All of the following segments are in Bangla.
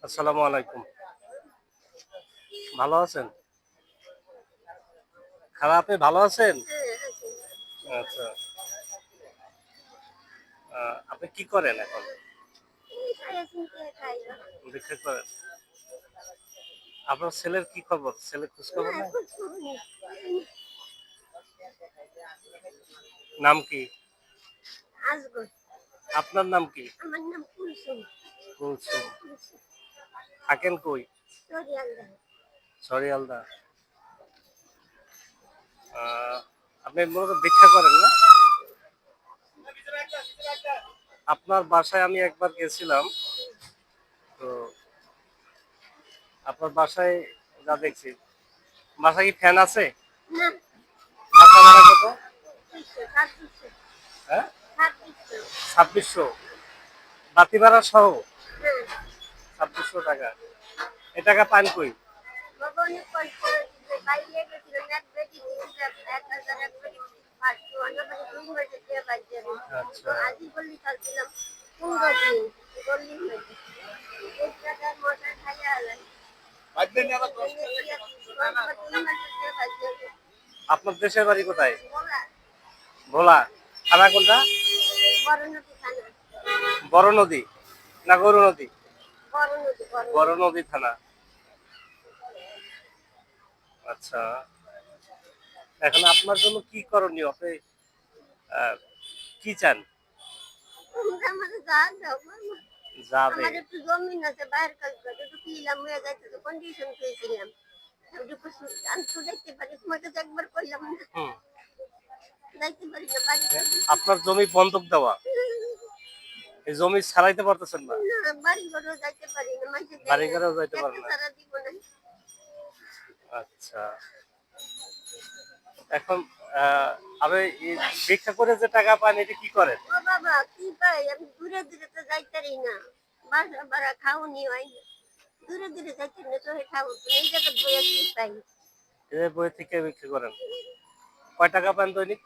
আসসালামু আলাইকুম। ভালো আছেন? আপনি ভালো আছেন? আচ্ছা। আপনি কি করেন এখন? ভিক্ষা করেন? আপনার ছেলের কি খবর? ছেলের খোঁজখবর নাই? নাম কি? আপনার নাম কি? আমার নাম কুলসুম। কুলসুম। থাকেন কই? সরিয়ালদা। আ আপনি মূলত ভিক্ষা করেন না? আপনার বাসায় আমি একবার গেছিলাম। তো আপনার বাসায় যা দেখছি, বাসায় কি ফ্যান আছে? না, বাসা ভাড়া কত? ২৬০, হ্যাঁ? ২৬০। ২৬০০ বাতি ভাড়া সহ হ্যাঁ, ২৬০০ টাকা। এ টাকা পান কই? বাবা অনেক কষ্ট হয়েছিল। বাইরে গেছিল, নেট বেটি দিয়েছিল ১,০০০ একবারে ৫০০ অন্যভাবে ২ মাসে দিয়ে বাইর যাবে। তো আচ্ছা। আজই বললি কালছিলাম ১৫ দিন বললি হয়েছে। এই টাকার মশা খাইয়া হলেন। আপনার দেশের বাড়ি কোথায়? বলা ভোলা। থানা কোনটা? বড় নদী থানা, বড় নদী না গরু নদী? বড় নদী, বড় বড় নদী। নদী থানা। আচ্ছা। এখন আপনার জন্য কি করণীয়? আপনি আহ, কি চান? তোমরা আমারে যা দাও বাবা। যাবে। আমার একটু জমিন আছে বাইরের কাজ করে একটু কিনলাম হয়ে যাইতেছে কন্ডিশন পেয়েছিলাম আমি তো দেখতে পারি তোমাকে তো একবার করলাম না হুম। যাইতে পারি না বাড়িতে আপনার জমি বন্ধক দেওয়া। এই জমি ছাড়াইতে পারতেছেন না। না বাড়ি ঘরেও যাইতে পারি না মাঝে দেয় বাড়ি না ঘরেও যাইতে পারেন একটা না। সারা দিব না আচ্ছা। এখন আপনি এই ভিক্ষা করে যে টাকা পান এটা কি করেন? ও বাবা কি পাই আমি দূরে দূরে তো যাইতে পারি না বাসা ভাড়া খাওনি হয় না দূরে দূরে যাইতে না তো খাবো এই জায়গায় বইয়া কি পাই এই বই থেকে ভিক্ষা করেন। কয় টাকা পান দৈনিক?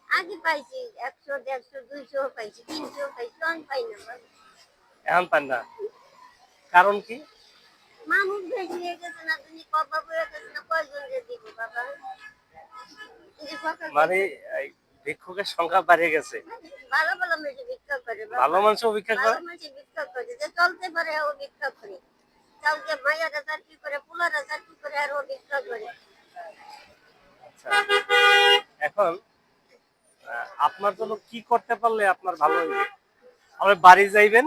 আগে পাইছি ১০০ ১৫০ ২০০ পাইছি ৩০০ পাইছি অন পাই না বাবা এখন পান না। কারণ কি? মানুষ বেশি হয়ে গেছে না তুমি কবা হয়ে গেছে না কয়জন যে দিব বাবা এই যে সকাল মানে থেকে এই ভিক্ষুকের সংখ্যা বেড়ে গেছে। ভালো ভালো মেয়েছে ভিক্ষা করে ভালো বাবা মানুষও ভিক্ষা ভালো করে? মেয়েছে ভিক্ষা করে যে চলতে পারে ও ভিক্ষা করে কাউকে মায়েরা চাকরি করে পোলারা চাকরি করে আর ও ভিক্ষা করে আচ্ছা। এখন আপনার জন্য কি করতে পারলে আপনার ভালো হইবে? আপনি বাড়ি যাইবেন,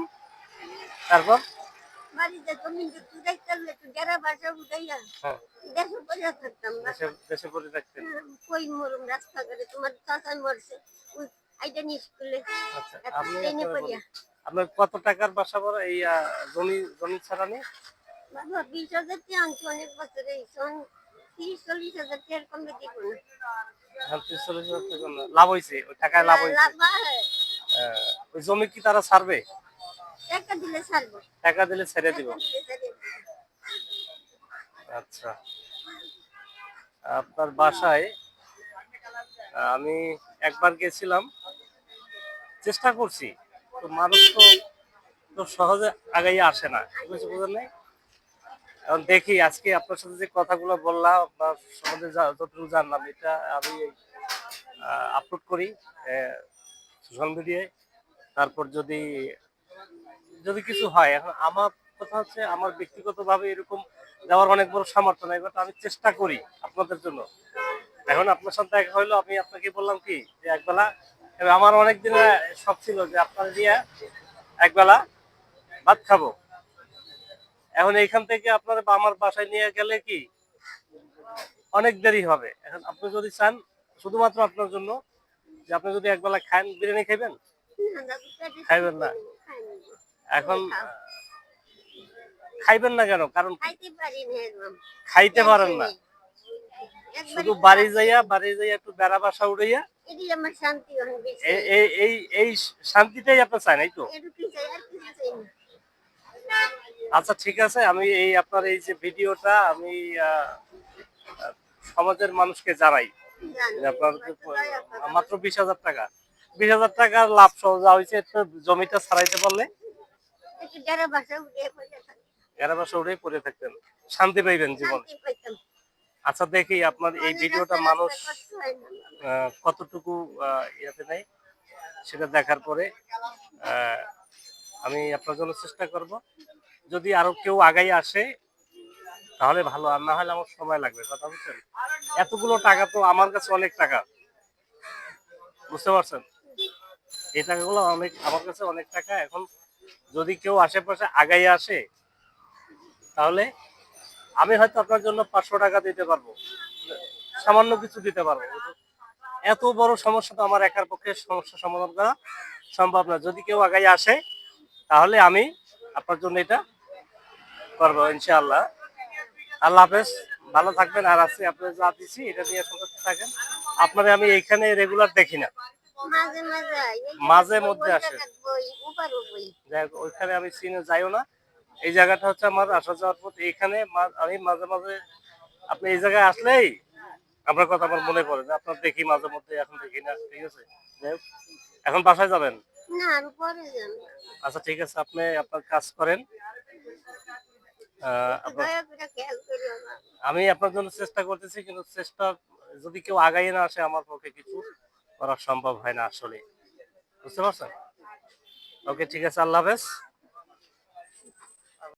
তারপর? বাড়িতে তুমি একটু দেখতে একটু গেরা বাসা উঠাইয়া হ্যাঁ, দেশে পড়ে থাকতাম দেশে বাবা দেশে পড়ে থাকতেন। কই মরুম রাস্তাঘাটে তোমার চাচা মরছে ওই আইডেন স্কুলে আচ্ছা, একটা আমি ট্রেনে আপনাকে বলি, পড়িয়া আপনার কত টাকার বাসা ভাড়া এই জমি জমি ছাড়া নেই? বাবা ২০,০০০ টাকা আনছি অনেক বছর এই সন ৩০-৪০,০০০ টাকার কমে দিব না এখন ৪০-৪০ টাকা না, লাভ হয়েছে, ওই টাকায় লাভ হয়েছে। লাভ হয় ওই জমি কি তারা ছাড়বে? টাকা দিলে ছাড়বো টাকা দিলে ছেড়ে দিব। টাকা দিলে ছাড়বো আচ্ছা। আপনার বাসায় আমি একবার গেছিলাম, চেষ্টা করছি, তো মানুষ তো তো সহজে আগাইয়া আসে না, বুঝতে বুঝেন নাই? এখন দেখি আজকে আপনার সাথে যে কথাগুলো বললাম বা সম্বন্ধে যতটুকু জানলাম এটা আমি আপলোড করি সোশ্যাল মিডিয়ায়। তারপর যদি যদি কিছু হয়, এখন আমার কথা হচ্ছে আমার ব্যক্তিগতভাবে এরকম দেওয়ার অনেক বড় সামর্থ্য নাই, বাট আমি চেষ্টা করি আপনাদের জন্য। এখন আপনার সাথে দেখা হইলো, আমি আপনাকে বললাম কি যে একবেলা, আমার অনেক দিনের শখ ছিল যে আপনার দিয়ে একবেলা ভাত খাবো। এখন এইখান থেকে আপনার বা আমার বাসায় নিয়ে গেলে কি অনেক দেরি হবে। এখন আপনি যদি চান শুধুমাত্র আপনার জন্য যে আপনি যদি একবেলা খান, বিরিয়ানি খাইবেন? না দাদু পেটে খাইবেন খিদে না? নেই খাইনি এখন তুমি খাও খাইবেন না কেন? কারণ কি? খাইতে পারি না একদম খাইতে পারেন না? টেনশনে শুধু একবারই খারাপ বাড়ি যাইয়া একটু বেড়া বাসা উড়াইয়া এটি আমার শান্তি অনেক বেশি এই এই এই এই শান্তিটাই আপনি চান, এই তো? এটুকুই চাই আর কিছু চাই না আচ্ছা, ঠিক আছে, আমি এই আপনার এই যে ভিডিওটা আমি আহ, সমাজের মানুষকে জানাই জানি যে আপনার তোমার তো দয়া করো মাত্র 20,000 টাকা, 20,000 টাকার লাভ সহ যা হয়েছে, একটু জমিটা ছাড়াইতে পারলে একটু যারা বাসা উঠে পড়ে থাকে গ্রামের বাসা উঠেই পড়ে থাকতেন, শান্তি পাইবেন জীবনে। শান্তি পাইতাম। আচ্ছা দেখি আপনার এই অনেক ভিডিওটা রাস্তা মানুষ রাস্তা কষ্ট হয় না। কতটুকু ইয়াতে নেয় সেটা দেখার পরে আহ, আমি আপনার জন্য চেষ্টা করব। যদি আরো কেউ আগাই আসে তাহলে ভালো, আর না হলে আমার সময় লাগবে, কথা বুঝছেন? এতগুলো টাকা তো আমার কাছে অনেক টাকা, বুঝতে পারছেন? এই টাকাগুলো অনেক আমার কাছে অনেক টাকা। এখন যদি কেউ আশেপাশে আগাই আসে তাহলে আমি হয়তো আপনার জন্য 500 টাকা দিতে পারবো, সামান্য কিছু দিতে পারবো। এত বড় সমস্যা তো আমার একার পক্ষে সমস্যা সমাধান করা সম্ভব না। যদি কেউ আগাই আসে তাহলে আমি আপনার জন্য এটা করবো ইনশাআল্লাহ। আল্লাহ হাফেজ, ভালো থাকবেন। আর আজকে আপনার যা দিচ্ছি এটা নিয়ে সন্তুষ্ট থাকেন। আপনারে আমি এইখানে রেগুলার দেখি না, মাঝে মাঝে আই। এই মাঝে জায়গায় মধ্যে ওই আসে। জায়গায় বই, ওপারও বই। যাই হোক, ওইখানে আমি চিনে যাইও না। এই জায়গাটা হচ্ছে আমার আসা যাওয়ার পথ। এইখানে আমি মাঝে মাঝে আপনি এই জায়গায় আসলেই আপনার কথা আমার মনে পড়ে যে আপনার দেখি মাঝে মধ্যে, এখন দেখি না, ঠিক আছে? যাই হোক, এখন বাসায় যাবেন? না, আমি পরে যাবো। আচ্ছা ঠিক আছে, আপনি আপনার কাজ করেন। একটু আপনার দয়া করে খেয়াল করিও না। আমি আপনার জন্য চেষ্টা করতেছি, কিন্তু চেষ্টা যদি কেউ আগাই না আসে আমার পক্ষে কিছু করা সম্ভব হয় না আসলে, বুঝতে পারছেন? ওকে, ঠিক আছে, আল্লাহ হাফেজ।